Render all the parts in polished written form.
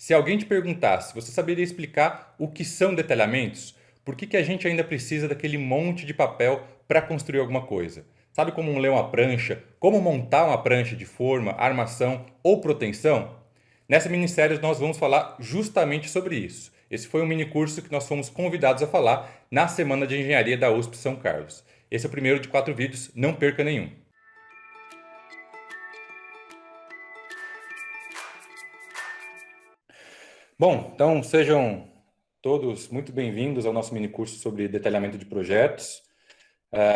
Se alguém te perguntasse, você saberia explicar o que são detalhamentos? Por que a gente ainda precisa daquele monte de papel para construir alguma coisa? Sabe como ler uma prancha? Como montar uma prancha de forma, armação ou proteção? Nessa minissérie nós vamos falar justamente sobre isso. Esse foi um mini curso que nós fomos convidados a falar na Semana de Engenharia da USP São Carlos. Esse é o primeiro de 4 vídeos, não perca nenhum. Bom, então sejam todos muito bem-vindos ao nosso mini curso sobre detalhamento de projetos.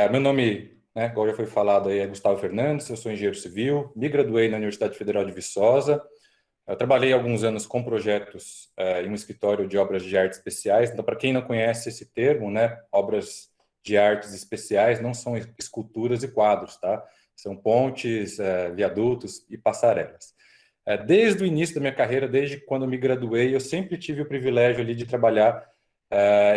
Meu nome, né, como já foi falado aí, é Gustavo Fernandes, eu sou engenheiro civil, me graduei na Universidade Federal de Viçosa. Eu trabalhei alguns anos com projetos em um escritório de obras de artes especiais. Então, para quem não conhece esse termo, né, obras de artes especiais não são esculturas e quadros, tá? São pontes, viadutos e passarelas. Desde o início da minha carreira, desde quando eu me graduei, eu sempre tive o privilégio ali de trabalhar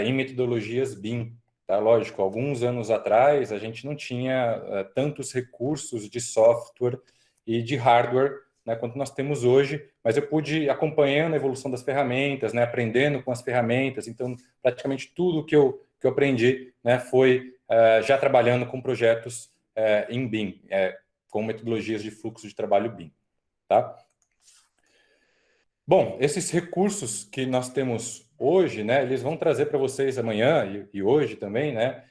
em metodologias BIM. Tá? Lógico, alguns anos atrás a gente não tinha tantos recursos de software e de hardware, né, quanto nós temos hoje, mas eu pude ir acompanhando a evolução das ferramentas, né, aprendendo com as ferramentas. Então, praticamente tudo que eu aprendi, né, foi já trabalhando com projetos em BIM, com metodologias de fluxo de trabalho BIM. Tá? Bom, esses recursos que nós temos hoje, né, eles vão trazer para vocês amanhã e hoje também, né,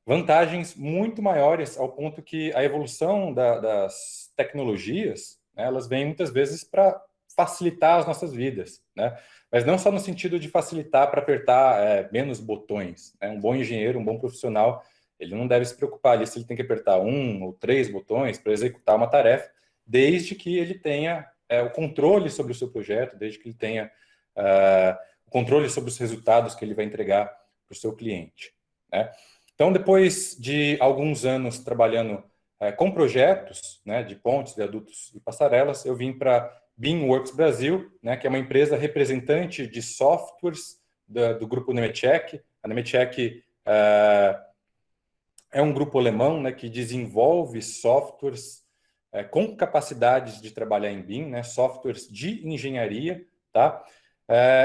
vantagens muito maiores, ao ponto que a evolução das tecnologias, né, elas vêm muitas vezes para facilitar as nossas vidas, né, mas não só no sentido de facilitar para apertar menos botões, né. Um bom engenheiro, um bom profissional, ele não deve se preocupar ali se ele tem que apertar um ou três botões para executar uma tarefa, desde que ele tenha o controle sobre o seu projeto, desde que ele tenha o controle sobre os resultados que ele vai entregar para o seu cliente, né? Então, depois de alguns anos trabalhando com projetos, né, de pontes, viadutos e passarelas, eu vim para BIMworks Brasil, né, que é uma empresa representante de softwares do grupo Nemetschek. A Nemetschek é um grupo alemão, né, que desenvolve softwares com capacidades de trabalhar em BIM, né, softwares de engenharia, tá?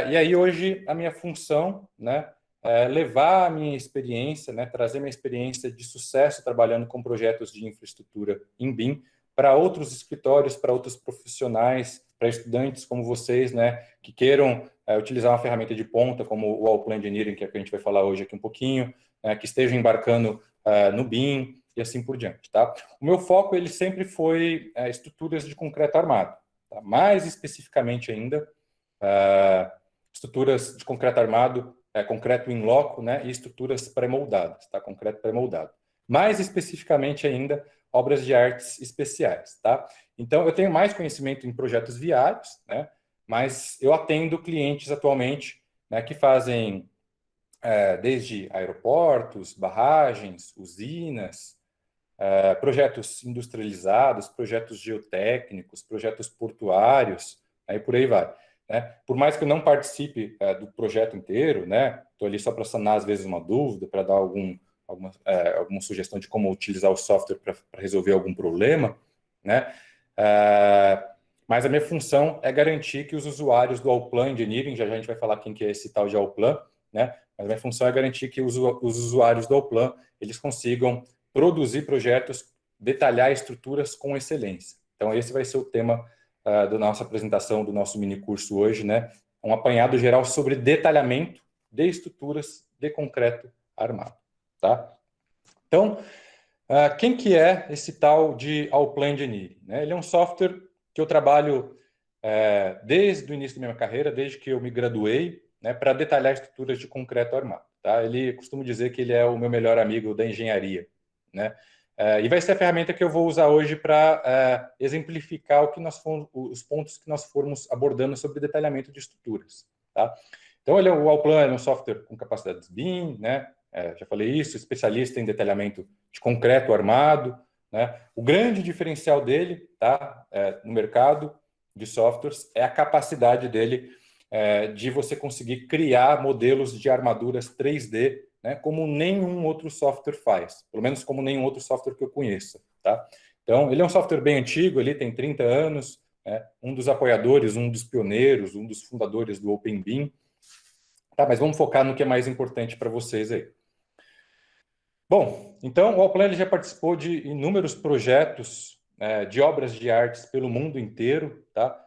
E aí hoje a minha função, né, é levar a minha experiência, né, trazer minha experiência de sucesso trabalhando com projetos de infraestrutura em BIM para outros escritórios, para outros profissionais, para estudantes como vocês, né, que queiram utilizar uma ferramenta de ponta como o Allplan Engineering, que é o que a gente vai falar hoje aqui um pouquinho, que estejam embarcando no BIM e assim por diante, tá? O meu foco ele sempre foi estruturas de concreto armado, tá? Mais especificamente ainda estruturas de concreto armado, concreto in loco, né? E estruturas pré-moldadas, tá? Concreto pré-moldado. Mais especificamente ainda obras de artes especiais, tá? Então eu tenho mais conhecimento em projetos viários, né? Mas eu atendo clientes atualmente, né, que fazem desde aeroportos, barragens, usinas, projetos industrializados, projetos geotécnicos, projetos portuários, e por aí vai. Né? Por mais que eu não participe do projeto inteiro, né? Estou ali só para sanar às vezes uma dúvida, para dar alguma sugestão de como utilizar o software para resolver algum problema, né? Mas a minha função é garantir que os usuários do Allplan Engineering, já a gente vai falar quem que é esse tal de Allplan, né? Mas a minha função é garantir que os usuários do Allplan eles consigam produzir projetos, detalhar estruturas com excelência. Então, esse vai ser o tema da nossa apresentação, do nosso mini curso hoje, né? Um apanhado geral sobre detalhamento de estruturas de concreto armado, tá? Então, quem que é esse tal de Allplan Engineering? Né? Ele é um software que eu trabalho desde o início da minha carreira, desde que eu me graduei, né, para detalhar estruturas de concreto armado. Tá? Ele costuma dizer que ele é o meu melhor amigo da engenharia, né? E vai ser a ferramenta que eu vou usar hoje para exemplificar os pontos que nós formos abordando sobre detalhamento de estruturas. Tá? Então, o Allplan é um software com capacidades BIM, né? Já falei isso, especialista em detalhamento de concreto armado. Né? O grande diferencial dele, tá, no mercado de softwares é a capacidade dele de você conseguir criar modelos de armaduras 3D, né, como nenhum outro software faz, pelo menos como nenhum outro software que eu conheça. Tá? Então, ele é um software bem antigo, ele tem 30 anos, né? Um dos apoiadores, um dos pioneiros, um dos fundadores do OpenBeam. Tá, mas vamos focar no que é mais importante para vocês aí. Bom, então o Allplan ele já participou de inúmeros projetos de obras de artes pelo mundo inteiro, tá?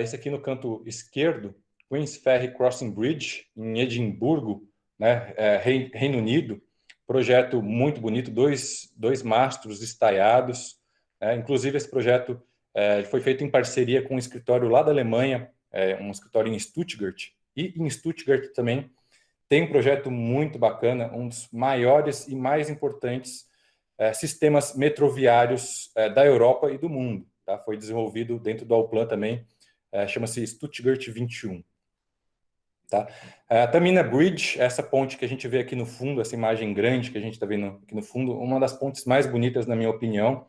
Esse aqui no canto esquerdo, Queen's Ferry Crossing Bridge, em Edimburgo, né, Reino Unido, projeto muito bonito, dois mastros estaiados, inclusive esse projeto foi feito em parceria com um escritório lá da Alemanha, um escritório em Stuttgart, e em Stuttgart também tem um projeto muito bacana, um dos maiores e mais importantes sistemas metroviários da Europa e do mundo. Tá? Foi desenvolvido dentro do Allplan também, chama-se Stuttgart 21. Tá? A Tamina Bridge, essa ponte que a gente vê aqui no fundo, essa imagem grande que a gente está vendo aqui no fundo, uma das pontes mais bonitas, na minha opinião.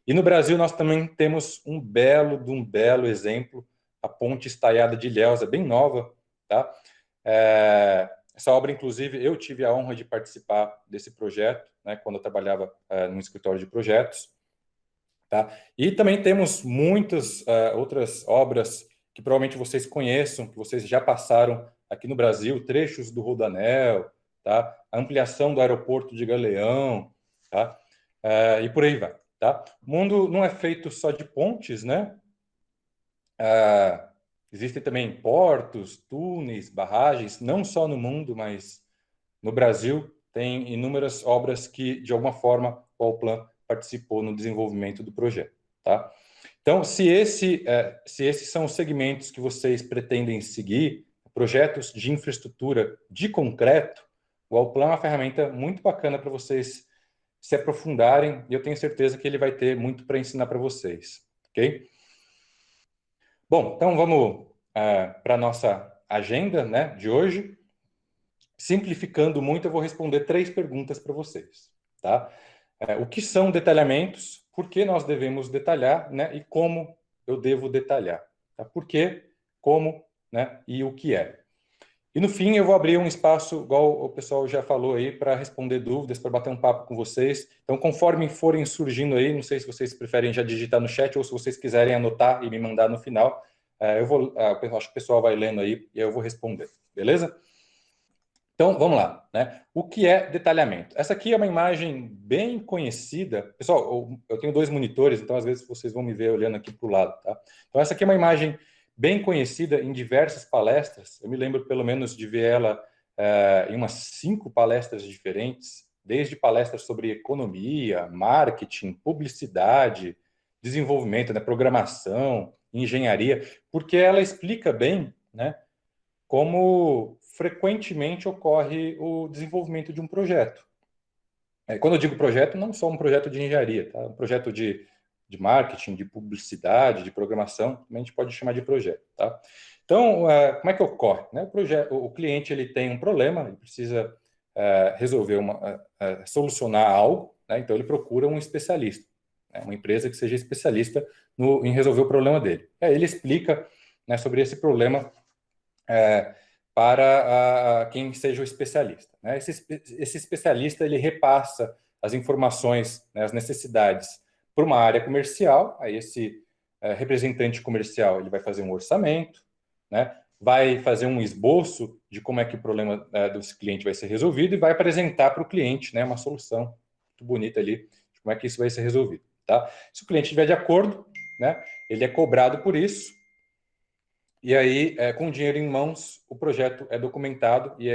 E no Brasil nós também temos um belo exemplo, a ponte estaiada de Ilhéus, é bem nova, tá? Essa obra, inclusive, eu tive a honra de participar desse projeto, né, quando eu trabalhava no escritório de projetos. Tá? E também temos muitas outras obras que provavelmente vocês conheçam, que vocês já passaram aqui no Brasil, trechos do Rodoanel, tá? A ampliação do aeroporto de Galeão, tá? E por aí vai. Tá? O mundo não é feito só de pontes, né? Existem também portos, túneis, barragens, não só no mundo, mas no Brasil tem inúmeras obras que, de alguma forma, o Allplan participou no desenvolvimento do projeto. Tá? Então, se esses são os segmentos que vocês pretendem seguir, projetos de infraestrutura de concreto, o Allplan é uma ferramenta muito bacana para vocês se aprofundarem, e eu tenho certeza que ele vai ter muito para ensinar para vocês. Ok? Bom, então vamos para a nossa agenda, né, de hoje. Simplificando muito, eu vou responder 3 perguntas para vocês. Tá? O que são detalhamentos? Por que nós devemos detalhar? Né? E como eu devo detalhar? Tá? Por quê? Como? Né? E o que é? E no fim eu vou abrir um espaço, igual o pessoal já falou aí, para responder dúvidas, para bater um papo com vocês. Então, conforme forem surgindo aí, não sei se vocês preferem já digitar no chat ou se vocês quiserem anotar e me mandar no final, eu acho que o pessoal vai lendo aí e eu vou responder. Beleza? Então, vamos lá. Né? O que é detalhamento? Essa aqui é uma imagem bem conhecida. Pessoal, eu tenho 2 monitores, então às vezes vocês vão me ver olhando aqui para o lado. Tá? Então, essa aqui é uma imagem bem conhecida em diversas palestras. Eu me lembro, pelo menos, de ver ela em umas 5 palestras diferentes, desde palestras sobre economia, marketing, publicidade, desenvolvimento, né, programação, engenharia, porque ela explica bem, né, como frequentemente ocorre o desenvolvimento de um projeto. Quando eu digo projeto, não só um projeto de engenharia, tá? Um projeto de marketing, de publicidade, de programação, também a gente pode chamar de projeto. Tá? Então, como é que ocorre? Né? O cliente ele tem um problema, ele precisa resolver, solucionar algo, né? Então ele procura um especialista, né? Uma empresa que seja especialista em resolver o problema dele. Ele explica, né, sobre esse problema para quem seja o especialista. Né? Esse especialista ele repassa as informações, né, as necessidades para uma área comercial, aí esse representante comercial ele vai fazer um orçamento, né, vai fazer um esboço de como é que o problema do cliente vai ser resolvido e vai apresentar para o cliente, né, uma solução muito bonita ali de como é que isso vai ser resolvido. Tá? Se o cliente estiver de acordo, né, ele é cobrado por isso, e aí, com o dinheiro em mãos, o projeto é documentado e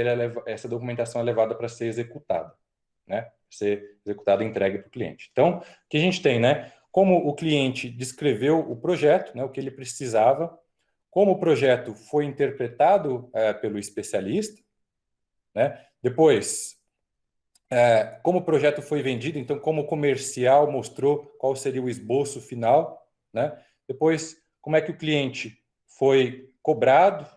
essa documentação é levada para ser executada, né? Ser executada e entregue para o cliente. Então, o que a gente tem, né? Como o cliente descreveu o projeto, né, o que ele precisava, como o projeto foi interpretado pelo especialista, né? Depois, como o projeto foi vendido, então como o comercial mostrou qual seria o esboço final, né? Depois, como é que o cliente foi cobrado,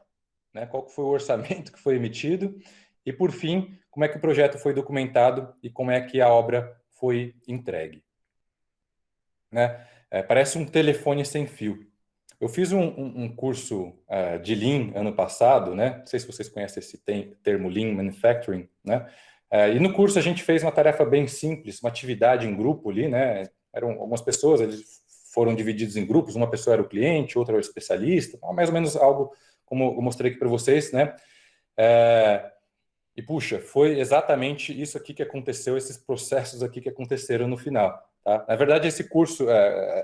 né? Qual foi o orçamento que foi emitido e, por fim, como é que o projeto foi documentado e como é que a obra foi entregue. Né? Parece um telefone sem fio. Eu fiz um curso de Lean ano passado, né? Não sei se vocês conhecem esse termo Lean Manufacturing, né? E no curso a gente fez uma tarefa bem simples, uma atividade em grupo ali, né? Eram algumas pessoas, eles foram divididos em grupos, uma pessoa era o cliente, outra era o especialista, mais ou menos algo como eu mostrei aqui para vocês, né? E, puxa, foi exatamente isso aqui que aconteceu, esses processos aqui que aconteceram no final. Tá? Na verdade, esse curso,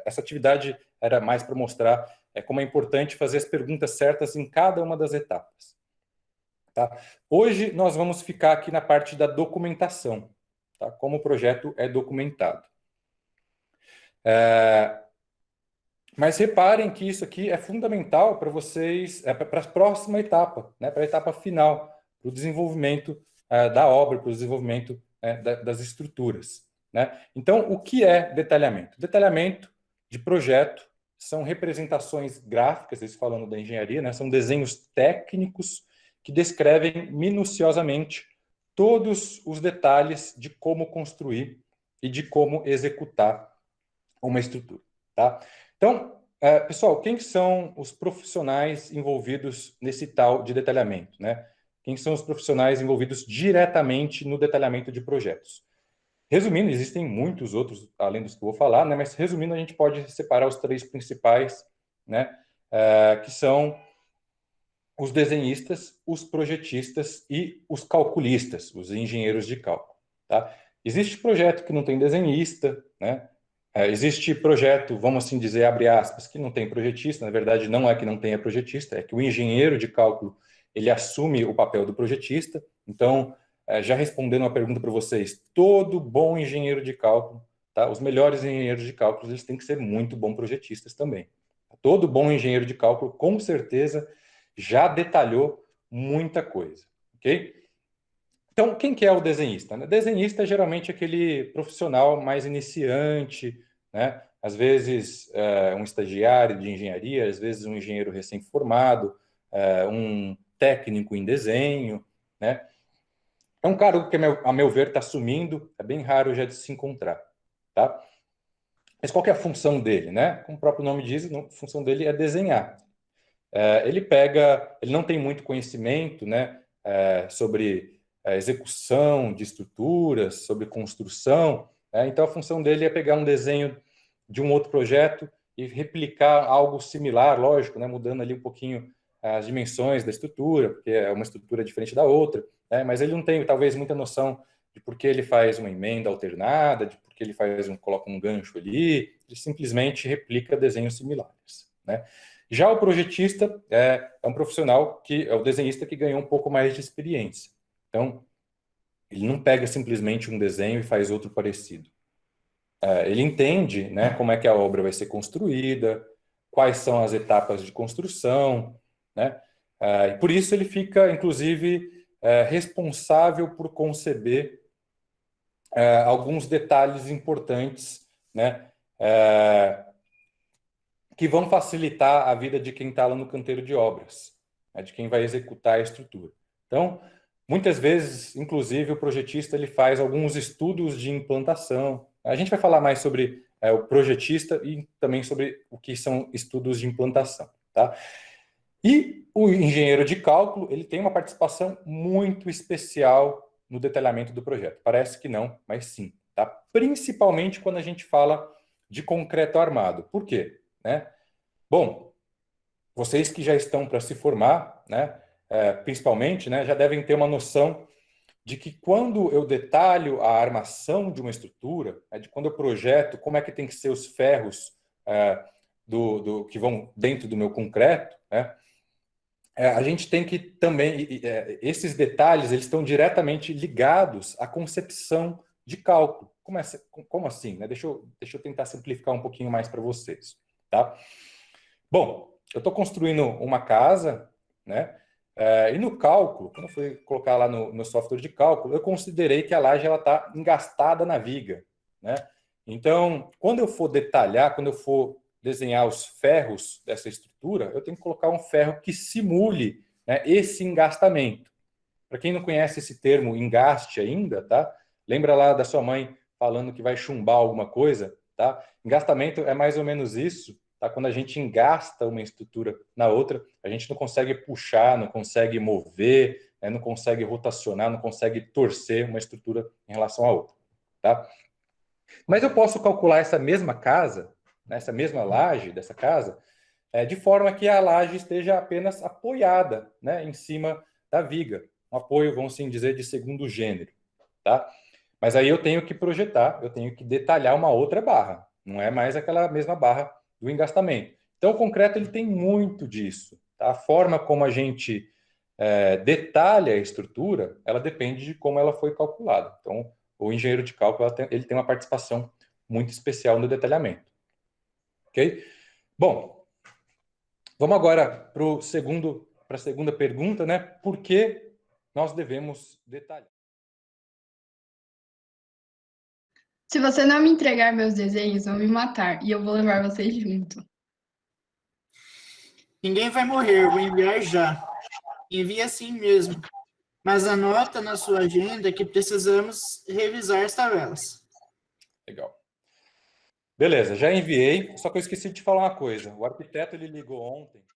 essa atividade era mais para mostrar como é importante fazer as perguntas certas em cada uma das etapas. Tá? Hoje, nós vamos ficar aqui na parte da documentação, tá? Como o projeto é documentado. Mas reparem que isso aqui é fundamental para vocês, para a próxima etapa, né? Para a etapa final, para o desenvolvimento da obra, para o desenvolvimento das estruturas. Né? Então, o que é detalhamento? Detalhamento de projeto são representações gráficas, isso falando da engenharia, né? São desenhos técnicos que descrevem minuciosamente todos os detalhes de como construir e de como executar uma estrutura. Tá? Então, pessoal, quem são os profissionais envolvidos nesse tal de detalhamento? Né? Quem são os profissionais envolvidos diretamente no detalhamento de projetos? Resumindo, existem muitos outros, além dos que eu vou falar, né? Mas resumindo, a gente pode separar os três principais, né? Que são os desenhistas, os projetistas e os calculistas, os engenheiros de cálculo. Tá? Existe projeto que não tem desenhista, né? Existe projeto, vamos assim dizer, abre aspas, que não tem projetista. Na verdade, não é que não tenha projetista, é que o engenheiro de cálculo ele assume o papel do projetista. Então, já respondendo uma pergunta para vocês, todo bom engenheiro de cálculo, tá? Os melhores engenheiros de cálculo, eles têm que ser muito bons projetistas também. Todo bom engenheiro de cálculo, com certeza, já detalhou muita coisa, ok? Então, quem que é o desenhista? O desenhista é geralmente aquele profissional mais iniciante, né? Às vezes um estagiário de engenharia, às vezes um engenheiro recém-formado, um técnico em desenho, né? É um cargo que, a meu ver, está sumindo, é bem raro já de se encontrar, tá? Mas qual que é a função dele, né? Como o próprio nome diz, a função dele é desenhar. Ele não tem muito conhecimento, né, sobre a execução de estruturas, sobre construção, então a função dele é pegar um desenho de um outro projeto e replicar algo similar, lógico, né, mudando ali um pouquinho as dimensões da estrutura, porque é uma estrutura diferente da outra, né, mas ele não tem talvez muita noção de por que ele faz uma emenda alternada, de por que ele coloca um gancho ali, ele simplesmente replica desenhos similares, né? Já o projetista é um profissional que é o desenhista que ganhou um pouco mais de experiência. Então, ele não pega simplesmente um desenho e faz outro parecido. Ele entende, né, como é que a obra vai ser construída, quais são as etapas de construção, né? E por isso ele fica, inclusive, responsável por conceber alguns detalhes importantes, né? Que vão facilitar a vida de quem está lá no canteiro de obras, né, de quem vai executar a estrutura. Então, muitas vezes, inclusive, o projetista ele faz alguns estudos de implantação. A gente vai falar mais sobre o projetista e também sobre o que são estudos de implantação, tá? E o engenheiro de cálculo ele tem uma participação muito especial no detalhamento do projeto. Parece que não, mas sim, tá? Principalmente quando a gente fala de concreto armado. Por quê? Né? Bom, vocês que já estão para se formar, né, principalmente, né, já devem ter uma noção de que quando eu detalho a armação de uma estrutura, né, de quando eu projeto como é que tem que ser os ferros que vão dentro do meu concreto, né, a gente tem que também, esses detalhes eles estão diretamente ligados à concepção de cálculo. Como assim? Né? Deixa eu tentar simplificar um pouquinho mais para vocês. Tá? Bom, eu estou construindo uma casa, né? E no cálculo, quando eu fui colocar lá no meu software de cálculo, eu considerei que a laje está engastada na viga, né? Então, quando eu for detalhar, quando eu for desenhar os ferros dessa estrutura, eu tenho que colocar um ferro que simule, né, esse engastamento. Para quem não conhece esse termo engaste ainda, tá? Lembra lá da sua mãe falando que vai chumbar alguma coisa, tá? Engastamento é mais ou menos isso, tá? Quando a gente engasta uma estrutura na outra, a gente não consegue puxar, não consegue mover, né? Não consegue rotacionar, não consegue torcer uma estrutura em relação à outra, tá? Mas eu posso calcular essa mesma casa nessa mesma laje dessa casa, de forma que a laje esteja apenas apoiada, né, em cima da viga. Um apoio, vamos assim dizer, de segundo gênero, tá? Mas aí eu tenho que projetar, eu tenho que detalhar uma outra barra. Não é mais aquela mesma barra do engastamento. Então, o concreto ele tem muito disso. Tá? A forma como a gente detalha a estrutura, ela depende de como ela foi calculada. Então, o engenheiro de cálculo ele tem uma participação muito especial no detalhamento. Ok? Bom, vamos agora para a segunda pergunta, né? Por que nós devemos detalhar? Se você não me entregar meus desenhos, vão me matar e eu vou levar vocês junto. Ninguém vai morrer, vou enviar já. Envie assim mesmo. Mas anota na sua agenda que precisamos revisar as tabelas. Legal. Beleza, já enviei, só que eu esqueci de te falar uma coisa. O arquiteto ele ligou ontem.